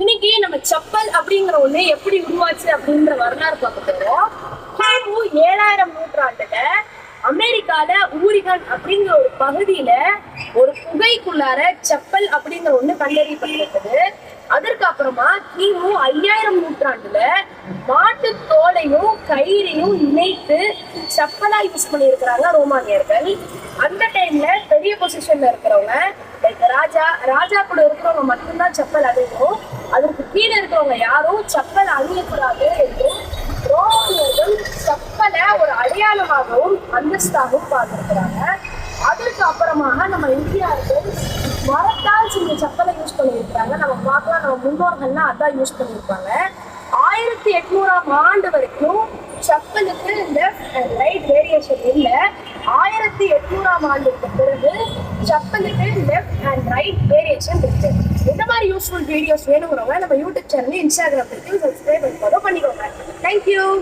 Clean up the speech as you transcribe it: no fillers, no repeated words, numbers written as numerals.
இன்னைக்கு நம்ம செப்பல் அப்படிங்கிற ஒண்ணு எப்படி உருவாச்சு அப்படிங்கிற வரலாறு பார்க்க போறோம். 7,000 நூற்றாண்டுல அமெரிக்கால ஊரிகன் அப்படிங்கிற ஒரு பகுதியில ஒரு குகைக்குள்ளார செப்பல் அப்படிங்கிற ஒண்ணு கண்டறியப்பட்டிருக்குது. அதற்கு அப்புறமா கிமு 5,000 நூற்றாண்டுல மாட்டு தோலையும் கயிறையும் இணைத்து செப்பலா யூஸ் பண்ணியிருக்கிறாங்க ரோமானியர்கள். அந்த டைம்ல பெரிய பொசிஷன்ல இருக்கிறவங்க ராஜா கூட இருக்கிறவங்க மட்டும்தான் செப்பல் அணியணும். அதற்கு கீழே இருக்கிறவங்க யாரும் செப்பல் அணியக்கூடாது என்றும் ரோமானியர்கள் செப்பலை ஒரு அடையாளமாகவும் அந்தஸ்தாகவும் பார்த்திருக்கிறாங்க. அதற்கு அப்புறமாக நம்ம இந்தியாவுக்கு மரத்தால் செஞ்ச செப்பலை யூஸ் பண்ணியிருக்கிறாங்க. நம்ம பார்க்கலாம், நம்ம முன்னோர்கள்லாம் அதான் யூஸ் பண்ணியிருப்பாங்க. 1800ஆம் ஆண்டு வரைக்கும் செப்பலுக்கு லெஃப்ட் அண்ட் ரைட் வேரியேஷன் இல்லை. 1800ஆம் ஆண்டுக்கு பிறகு செப்பலுக்கு லெஃப்ட் அண்ட் ரைட் வேரியேஷன் இருக்கு. இந்த மாதிரி யூஸ்ஃபுல் வீடியோஸ் வேணுங்கிறவங்க நம்ம யூடியூப் சேனல், இன்ஸ்டாகிராம் சப்ஸ்கிரைப் பண்ணி ஃபாலோ பண்ணிக்கோங்க. தேங்க்யூ.